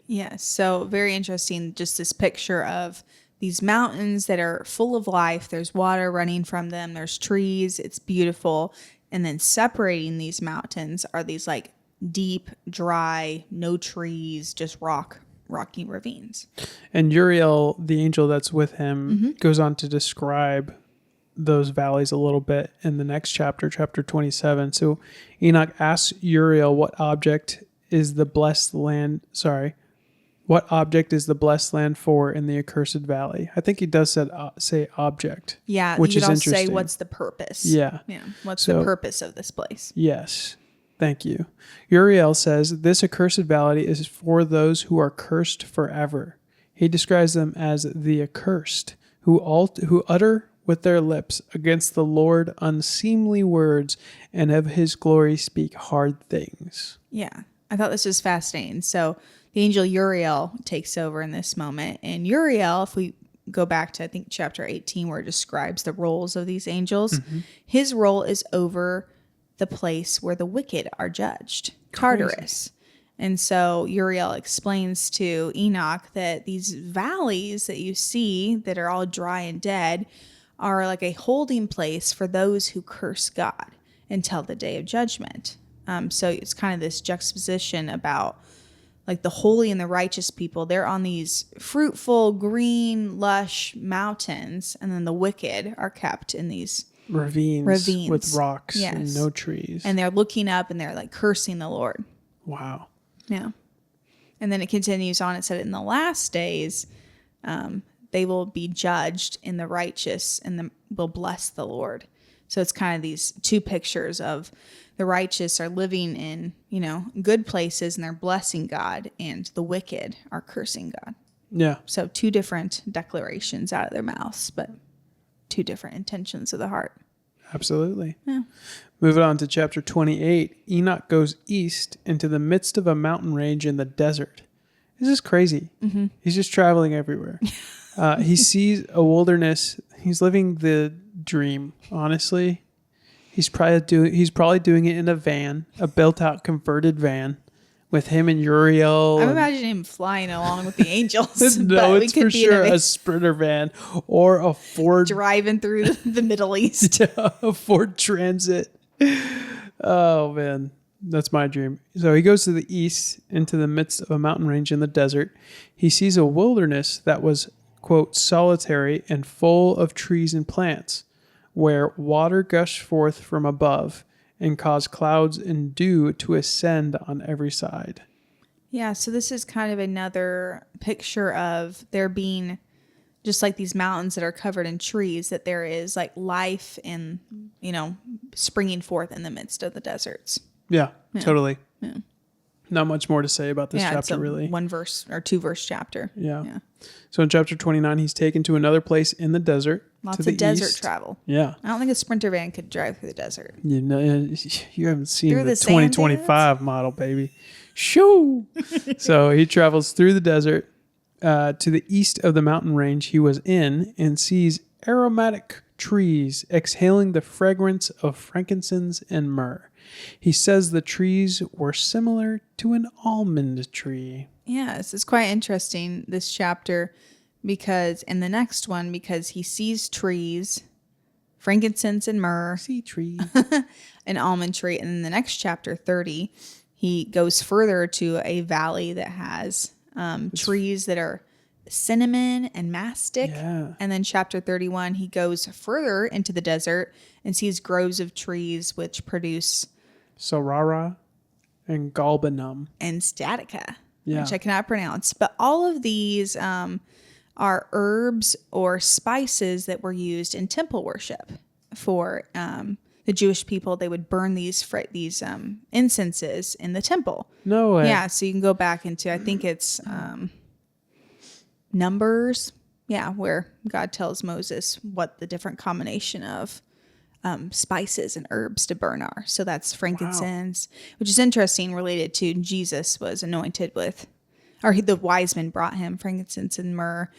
Yeah, so very interesting. Just this picture of these mountains that are full of life. There's water running from them. There's trees. It's beautiful. And then separating these mountains are these like deep, dry, no trees, just rocky ravines. And Uriel, the angel that's with him, goes on to describe those valleys a little bit in the next chapter, chapter 27. So Enoch asks Uriel what object is the blessed land for in the accursed valley. I think he does say object. Yeah, which you is could also interesting. say what's the purpose. Yeah. What's So- the purpose of this place? Yes. Thank you. Uriel says this accursed valley is for those who are cursed forever. He describes them as the accursed, who utter with their lips against the Lord unseemly words, and of his glory speak hard things. Yeah, I thought this was fascinating. So the angel Uriel takes over in this moment. And Uriel, if we go back to, I think, chapter 18, where it describes the roles of these angels, his role is over the place where the wicked are judged, Tartarus. And so Uriel explains to Enoch that these valleys that you see that are all dry and dead are like a holding place for those who curse God until the day of judgment. So it's kind of this juxtaposition about like the holy and the righteous people. They're on these fruitful, green, lush mountains, and then the wicked are kept in these Ravines with rocks and Yes. no trees. And they're looking up and they're like cursing the Lord. Wow. Yeah. And then it continues on. It said in the last days, they will be judged in the righteous and will bless the Lord. So it's kind of these 2 pictures of the righteous are living in, good places and they're blessing God, and the wicked are cursing God. Yeah. So 2 different declarations out of their mouths, but 2 different intentions of the heart. Absolutely. Yeah. Moving on to chapter 28, Enoch goes east into the midst of a mountain range in the desert, This is crazy. Mm-hmm. He's just traveling everywhere. He sees a wilderness. He's living the dream, honestly. He's probably doing it in a van, a built-out converted van, with him and Uriel. I'm imagining him flying along with the angels. No, it's for sure a Sprinter van or a Ford driving through the Middle East. A Ford Transit. Oh man, that's my dream. So he goes to the east into the midst of a mountain range in the desert. He sees a wilderness that was, quote, solitary and full of trees and plants, where water gushed forth from above and caused clouds and dew to ascend on every side. Yeah, so this is kind of another picture of there being, just like these mountains that are covered in trees, that there is like life and, springing forth in the midst of the deserts. Yeah. Totally. Yeah. Not much more to say about this chapter, it's a really. 1 verse or 2 verse chapter. Yeah. So in chapter 29, he's taken to another place in the desert. Lots of desert travel. Yeah. I don't think a Sprinter van could drive through the desert. You haven't seen the 2025 model, baby. Shoo! So he travels through the desert to the east of the mountain range he was in and sees aromatic trees exhaling the fragrance of frankincense and myrrh. He says the trees were similar to an almond tree. Yes, it's quite interesting, this chapter, because he sees trees, frankincense and myrrh. See tree. An almond tree. And in the next chapter, 30, he goes further to a valley that has trees that are cinnamon and mastic. Yeah. And then chapter 31, he goes further into the desert and sees groves of trees which produce Sorara and galbanum. And statica, yeah. which I cannot pronounce. But all of these are herbs or spices that were used in temple worship for the Jewish people. They would burn these incenses in the temple. No way. Yeah, so you can go back into, I think it's Numbers, where God tells Moses what the different combination of spices and herbs to burn are. So that's frankincense, which is interesting, related to Jesus was anointed with, the wise men brought him frankincense and myrrh.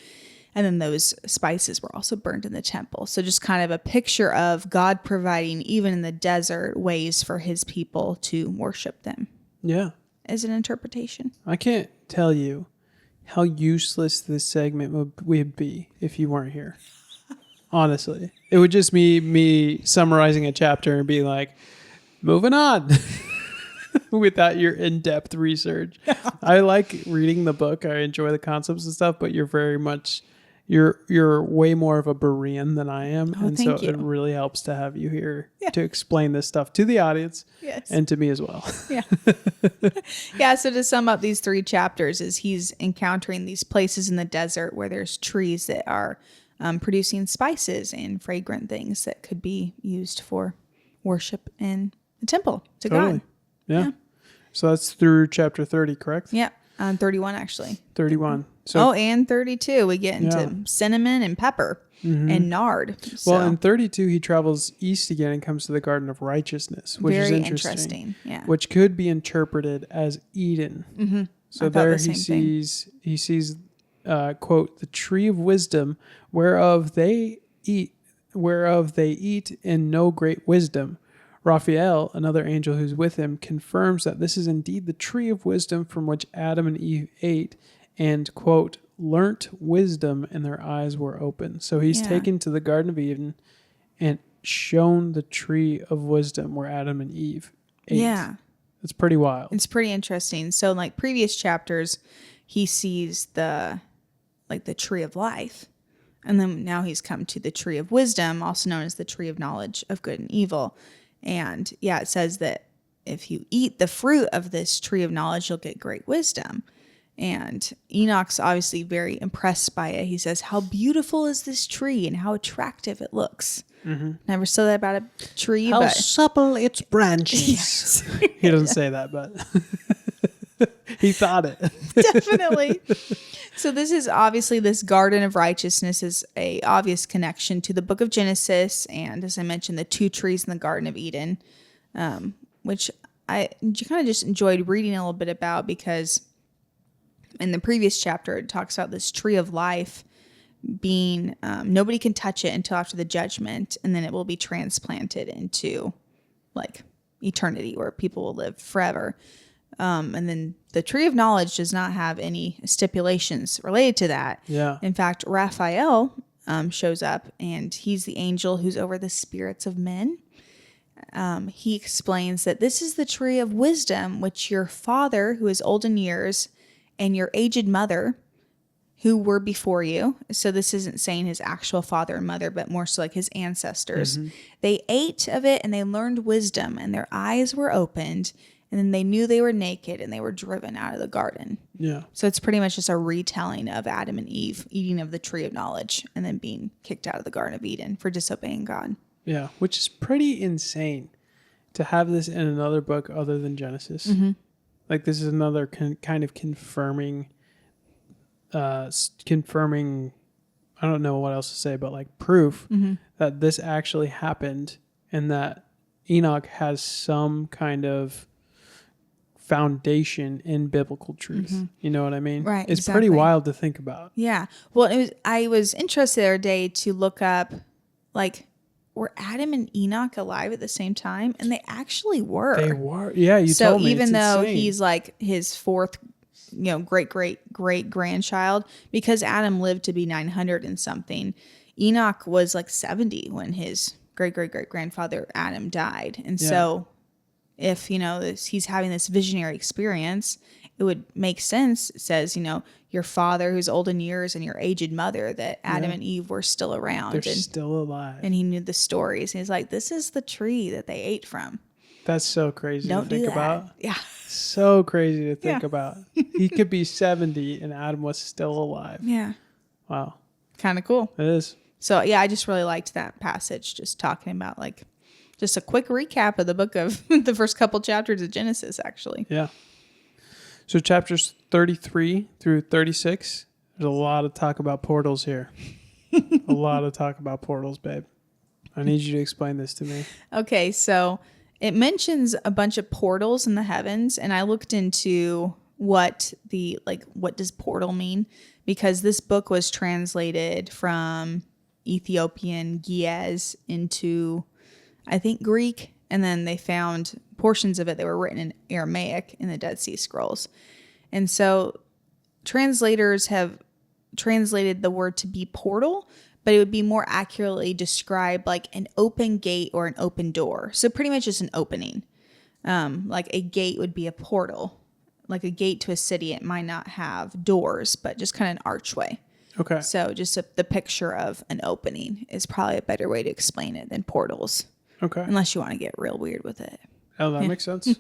And then those spices were also burned in the temple. So just kind of a picture of God providing, even in the desert, ways for his people to worship them. Yeah. As an interpretation. I can't tell you how useless this segment would be if you weren't here. Honestly. It would just be me summarizing a chapter and being like, moving on. Without your in-depth research. I like reading the book. I enjoy the concepts and stuff, but you're way more of a Berean than I am. And so it really helps to have you here to explain this stuff to the audience and to me as well. Yeah. Yeah. So to sum up these 3 chapters is he's encountering these places in the desert where there's trees that are producing spices and fragrant things that could be used for worship in the temple to God. Yeah. So that's through chapter 30, correct? Yeah. 31, actually. 31. So, and 32. We get into cinnamon and pepper and nard. So. Well, in 32, he travels east again and comes to the Garden of Righteousness, which is interesting. Yeah. Which could be interpreted as Eden. Mm-hmm. So there he sees, quote, the tree of wisdom whereof they eat in no great wisdom. Raphael, another angel who's with him, confirms that this is indeed the tree of wisdom from which Adam and Eve ate and, quote, learnt wisdom and their eyes were open. So he's taken to the Garden of Eden and shown the tree of wisdom where Adam and Eve ate. Yeah. It's pretty wild. It's pretty interesting. So like previous chapters, he sees the tree of life. And then now he's come to the tree of wisdom, also known as the tree of knowledge of good and evil. And it says that if you eat the fruit of this tree of knowledge, you'll get great wisdom. And Enoch's obviously very impressed by it. He says, how beautiful is this tree and how attractive it looks. Mm-hmm. Never said that about a tree. How supple its branches. Yes. He doesn't say that, but he thought it. Definitely. So this is obviously, this Garden of Righteousness is a obvious connection to the Book of Genesis. And as I mentioned, the 2 trees in the Garden of Eden, which I kind of just enjoyed reading a little bit about because in the previous chapter, it talks about this tree of life being, nobody can touch it until after the judgment, and then it will be transplanted into like eternity where people will live forever. And then the tree of knowledge does not have any stipulations related to that. Yeah. In fact, Raphael shows up, and he's the angel who's over the spirits of men. He explains that this is the tree of wisdom, which your father, who is old in years, and your aged mother, who were before you. So this isn't saying his actual father and mother, but more so like his ancestors. Mm-hmm. They ate of it and they learned wisdom, and their eyes were opened, and then they knew they were naked, and they were driven out of the garden. Yeah. So it's pretty much just a retelling of Adam and Eve eating of the tree of knowledge and then being kicked out of the Garden of Eden for disobeying God. Yeah, which is pretty insane to have this in another book other than Genesis. Mm-hmm. Like, this is another kind of confirming, I don't know what else to say, but like proof that this actually happened, and that Enoch has some kind of foundation in biblical truth. Mm-hmm. You know what I mean? Right. It's pretty wild to think about. Yeah. Well, I was interested the other day to look up, like, were Adam and Enoch alive at the same time? And they actually were. They were. Yeah, you told me. So even though insane. he's like his fourth, great grandchild, because Adam lived to be 900 and something, Enoch was like 70 when his great grandfather Adam died. And so if, he's having this visionary experience, it would make sense. It says, your father who's old in years and your aged mother, that Adam and Eve were still around. They're still alive. And he knew the stories. And he's like, this is the tree that they ate from. That's so crazy to think about. Yeah. So crazy to think about. He could be 70 and Adam was still alive. Yeah. Wow. Kind of cool. It is. So, yeah, I just really liked that passage, just talking about like just a quick recap of the book of the first couple chapters of Genesis, actually. Yeah. So chapters 33 through 36, there's a lot of talk about portals here. A lot of talk about portals, babe. I need you to explain this to me. Okay, so it mentions a bunch of portals in the heavens, and I looked into what does portal mean, because this book was translated from Ethiopian Ge'ez into, I think, Greek, and then they found portions of it that were written in Aramaic in the Dead Sea Scrolls. And so translators have translated the word to be portal, but it would be more accurately described like an open gate or an open door. So pretty much just an opening. Like a gate would be a portal. Like a gate to a city, it might not have doors, but just kind of an archway. Okay. So just the picture of an opening is probably a better way to explain it than portals. Okay. Unless you want to get real weird with it. Oh, that makes sense.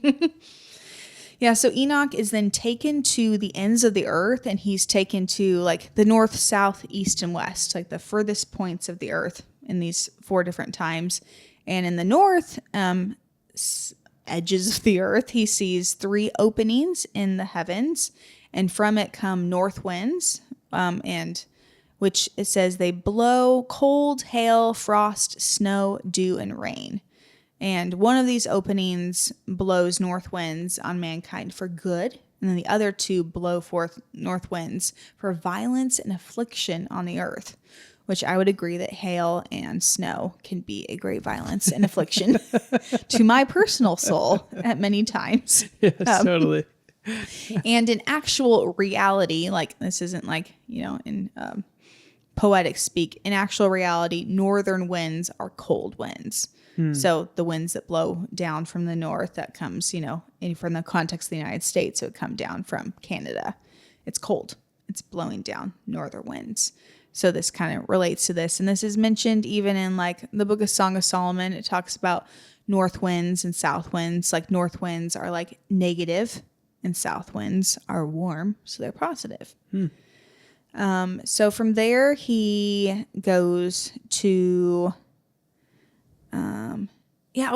Yeah, so Enoch is then taken to the ends of the earth, and he's taken to like the north, south, east, and west, like the furthest points of the earth in these 4 different times. And in the north edges of the earth, he sees 3 openings in the heavens, and from it come north winds, and which it says they blow cold, hail, frost, snow, dew, and rain. And one of these openings blows north winds on mankind for good, and then the other 2 blow forth north winds for violence and affliction on the earth, which I would agree that hail and snow can be a great violence and affliction to my personal soul at many times. Yes, totally. And in actual reality, like this isn't like, in poetic speak, in actual reality, northern winds are cold winds. So the winds that blow down from the north, that comes, from the context of the United States, it would come down from Canada. It's cold. It's blowing down northern winds. So this kind of relates to this. And this is mentioned even in like the book of Song of Solomon. It talks about north winds and south winds. Like north winds are like negative and south winds are warm. So they're positive. So from there, he goes to...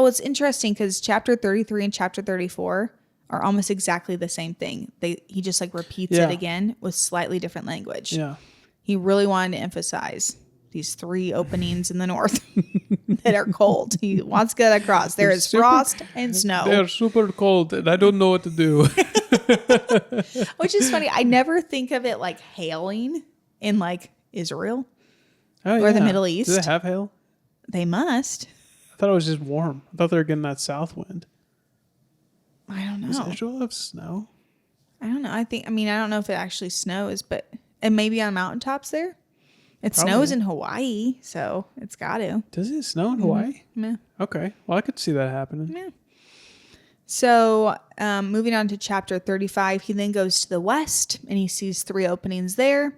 it's interesting because chapter 33 and chapter 34 are almost exactly the same thing. He just like repeats it again with slightly different language. Yeah. He really wanted to emphasize these 3 openings in the north that are cold. He wants to get across. There is frost and snow. They're super cold, and I don't know what to do. Which is funny. I never think of it like hailing in like Israel or the Middle East. Do they have hail? They must. I thought it was just warm. I thought they were getting that south wind. I don't know. Does Israel have snow? I don't know. I don't know if it actually snows, but it may be on mountaintops there. It snows in Hawaii, so it's got to. Does it snow in Hawaii? Yeah. Okay. Well, I could see that happening. Yeah. So moving on to chapter 35, he then goes to the west and he sees 3 openings there.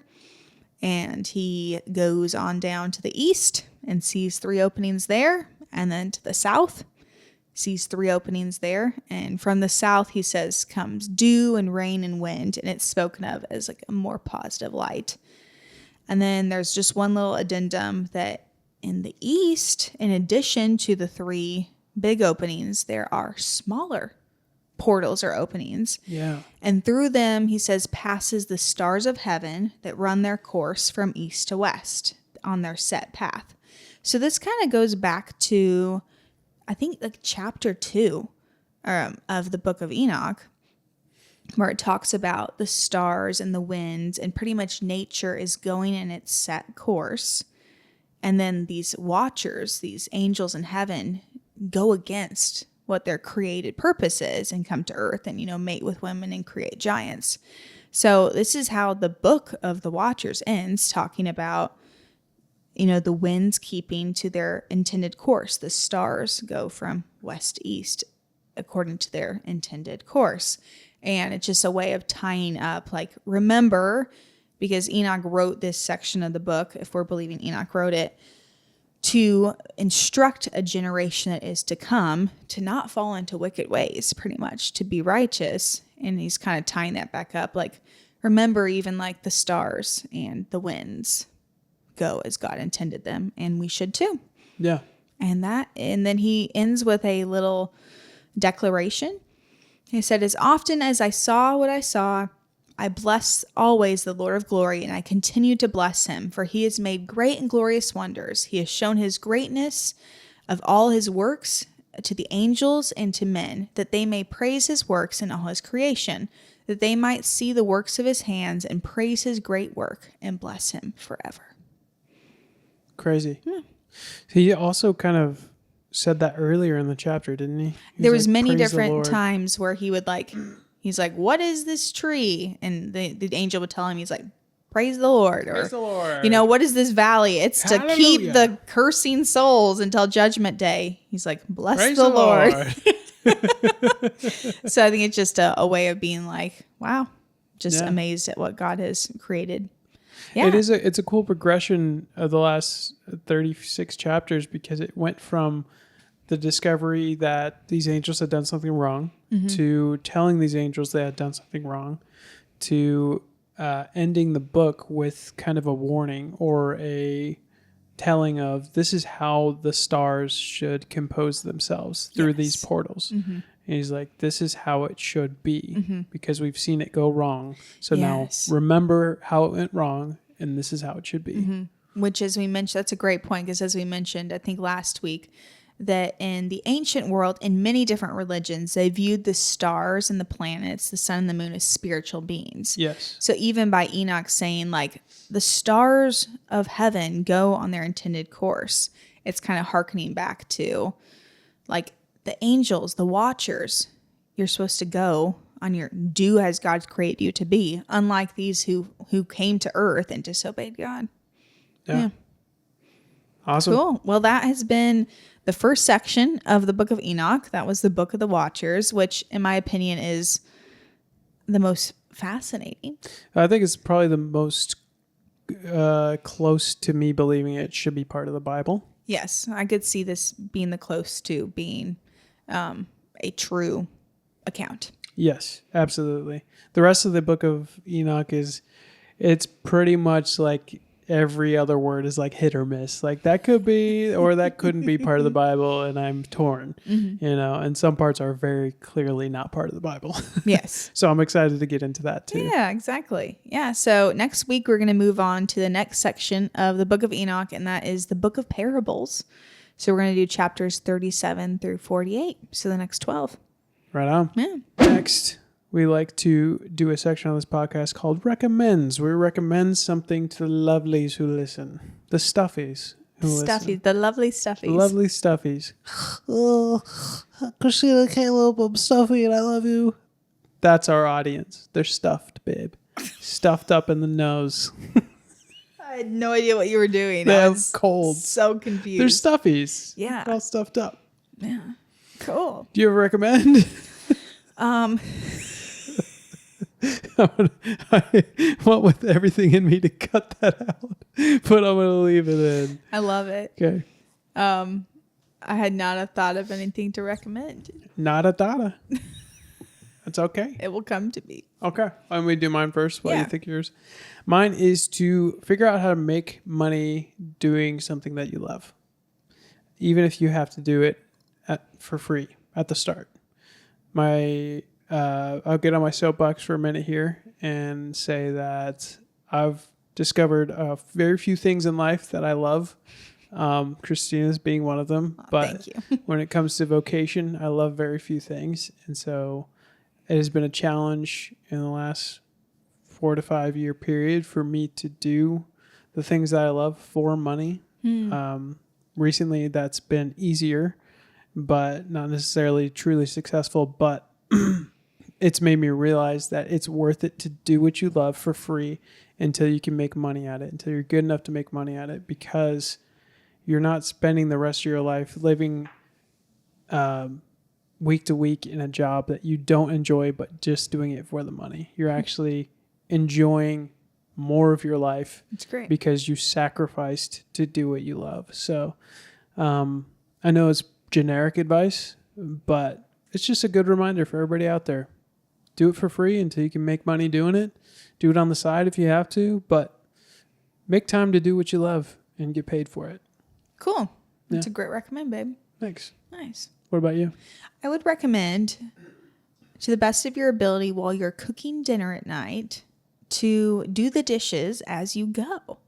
And he goes on down to the east and sees 3 openings there. And then to the south, sees 3 openings there. And from the south, he says, comes dew and rain and wind. And it's spoken of as like a more positive light. And then there's just one little addendum that in the east, in addition to the 3 big openings, there are smaller portals or openings. Yeah. And through them, he says, passes the stars of heaven that run their course from east to west on their set path. So this kind of goes back to, I think, like chapter 2 of the Book of Enoch, where it talks about the stars and the winds, and pretty much nature is going in its set course. And then these watchers, these angels in heaven, go against what their created purpose is and come to earth and, mate with women and create giants. So this is how the book of the Watchers ends, talking about, the winds keeping to their intended course. The stars go from west to east according to their intended course. And it's just a way of tying up, like, remember, because Enoch wrote this section of the book, if we're believing Enoch wrote it, to instruct a generation that is to come to not fall into wicked ways, pretty much, to be righteous. And he's kind of tying that back up. Like, remember, even like the stars and the winds go as God intended them, and we should too. Yeah. And then he ends with a little declaration. He said, as often as I saw what I saw, I bless always the Lord of glory, and I continue to bless him, for he has made great and glorious wonders. He has shown his greatness of all his works to the angels and to men, that they may praise his works and all his creation, that they might see the works of his hands and praise his great work and bless him forever. Crazy. Yeah. He also kind of said that earlier in the chapter, didn't he? There was many different times where he would he's like, what is this tree? And the angel would tell him, he's like, praise the Lord. Praise the Lord. What is this valley? It's Hallelujah. to keep the cursing souls until judgment day. He's like, bless Praise the Lord. Lord. So I think it's just a way of being like, wow, just amazed at what God has created. Yeah. It's a cool progression of the last 36 chapters, because it went from the discovery that these angels had done something wrong, to telling these angels they had done something wrong, to ending the book with kind of a warning or a telling of, this is how the stars should compose themselves through these portals. And he's like, this is how it should be, because we've seen it go wrong. So now remember how it went wrong, and this is how it should be. Which, as we mentioned, that's a great point, because as we mentioned, I think last week, that in the ancient world, in many different religions, they viewed the stars and the planets, the sun and the moon, as spiritual beings. Yes. So even by Enoch saying, like, the stars of heaven go on their intended course, it's kind of hearkening back to, like, the angels, the watchers, you're supposed to go on your do as God's created you to be, unlike these who came to earth and disobeyed God. Yeah. Awesome. Cool. Well, that has been the first section of the Book of Enoch. That was the Book of the Watchers, which, in my opinion, is the most fascinating. I think it's probably the most close to me believing it should be part of the Bible. Yes, I could see this being the close to being a true account. Yes, absolutely. The rest of the Book of Enoch it's pretty much like every other word is like hit or miss. Like that could be, or that couldn't be part of the Bible, and I'm torn, and some parts are very clearly not part of the Bible. Yes. So I'm excited to get into that too. Yeah, exactly. Yeah. So next week, we're going to move on to the next section of the Book of Enoch, and that is the Book of Parables. So we're going to do chapters 37 through 48. So the next 12. Right on. Yeah. Next, we like to do a section on this podcast called Recommends. We recommend something to the lovelies who listen. The stuffies who listen. The lovely stuffies. The lovely stuffies. Oh, Christina, Caleb, I'm stuffy and I love you. That's our audience. They're stuffed, babe. Stuffed up in the nose. I had no idea what you were doing. They I have was colds. so confused. They're stuffies. Yeah. They're all stuffed up. Yeah. Cool. Do you ever recommend? I want with everything in me to cut that out, but I'm going to leave it in. I love it. Okay. I had not a thought of anything to recommend. Nada dada. That's okay. It will come to me. Okay. Why don't we do mine first? What do Yeah. you think yours? Mine is to figure out how to make money doing something that you love, even if you have to do it for free at the start. I'll get on my soapbox for a minute here and say that I've discovered very few things in life that I love. Christina's being one of them. But thank you. when it comes to vocation, I love very few things. And so it has been a challenge in the last 4 to 5 year period for me to do the things that I love for money. Recently, that's been easier, but not necessarily truly successful. But it's made me realize that it's worth it to do what you love for free until you can make money at it, until you're good enough to make money at it, because you're not spending the rest of your life living week to week in a job that you don't enjoy, but just doing it for the money. You're actually enjoying more of your life. It's great. Because you sacrificed to do what you love. So I know it's generic advice, but it's just a good reminder for everybody out there. Do it for free until you can make money doing it. Do it on the side if you have to, but make time to do what you love and get paid for it. Cool. That's Yeah. a great recommend, babe. Thanks. Nice. What about you? I would recommend, to the best of your ability while you're cooking dinner at night, to do the dishes as you go.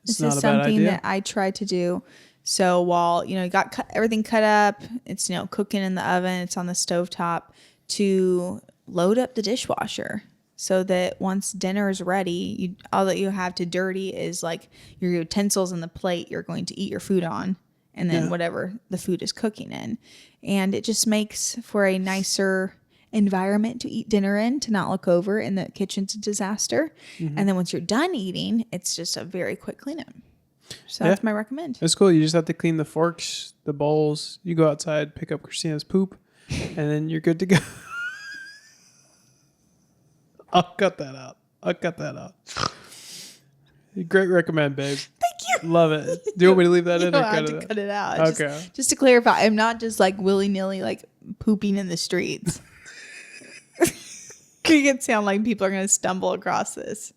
This not is a bad something idea. that I try to do. So while, you got everything cut up, it's, cooking in the oven, it's on the stovetop, to load up the dishwasher so that once dinner is ready, all that you have to dirty is like your utensils and the plate you're going to eat your food on, and then whatever the food is cooking in. And it just makes for a nicer environment to eat dinner in, to not look over and the kitchen's a disaster. And then once you're done eating, it's just a very quick cleanup. So that's my recommend. It's cool. You just have to clean the forks, the bowls. You go outside, pick up Christina's poop, and then you're good to go. I'll cut that out. Great recommend, babe. Thank you. Love it. Do you want me to leave that You in don't or have cut to it out? cut it out. Okay. Just to clarify, I'm not just like willy-nilly like pooping in the streets. It can sound like people are going to stumble across this.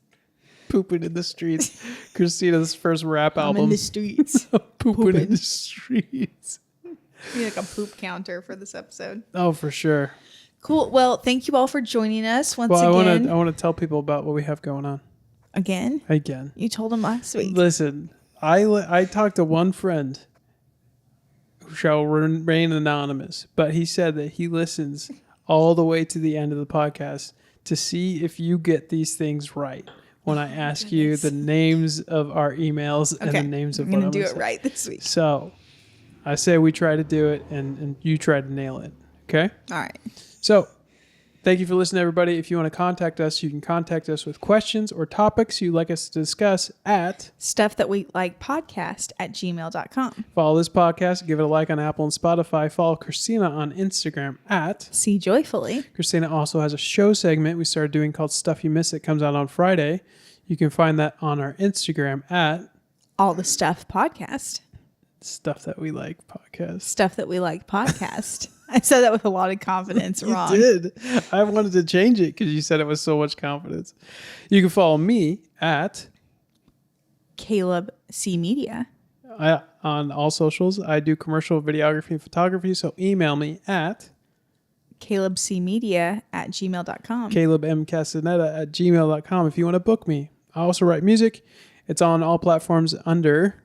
Pooping in the streets. Christina's first rap album. I'm in the streets. Pooping in the streets. Need like a poop counter for this episode. Oh, for sure. Cool. Well, thank you all for joining us once Well, again. I want to tell people about what we have going on. Again? You told them last week. Listen, I talked to one friend who shall remain anonymous, but he said that he listens all the way to the end of the podcast to see if you get these things right when I ask you the names of our emails and the names of what I'm going to do it right this week. So I say we try to do it and you try to nail it. Okay? All right. So thank you for listening, everybody. If you want to contact us, you can contact us with questions or topics you'd like us to discuss at StuffThatWeLikePodcast@gmail.com. follow this podcast, give it a like on Apple and Spotify. Follow Christina on Instagram at See Joyfully. Christina also has a show segment we started doing called Stuff You Miss. It comes out on Friday. You can find that on our Instagram at All the Stuff Podcast. Stuff That We Like Podcast. Stuff That We Like Podcast. I said that with a lot of confidence. Wrong. You did. I wanted to change it because you said it with so much confidence. You can follow me at Caleb C. Media. On all socials, I do commercial videography and photography, so email me at calebcmedia@gmail.com. calebmcastaneda@gmail.com if you want to book me. I also write music. It's on all platforms under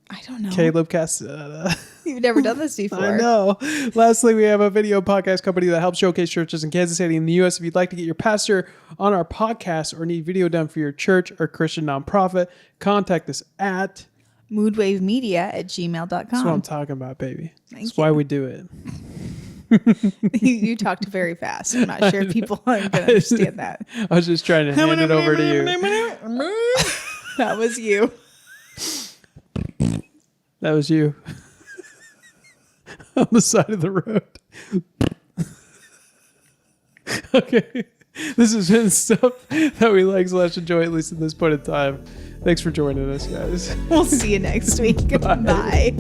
I don't know. Caleb Castaneda. You've never done this before. I know. Lastly, we have a video podcast company that helps showcase churches in Kansas City and the U.S. If you'd like to get your pastor on our podcast or need video done for your church or Christian nonprofit, contact us at moodwavemedia@gmail.com. That's what I'm talking about, baby. That's you. why we do it. You talked very fast. I'm not sure if people are going to understand that. I was just trying to hand it over to you. That was you. That was you. On the side of the road. Okay. This has been stuff that we like / enjoy, at least at this point in time. Thanks for joining us, guys. We'll see you next week. Bye.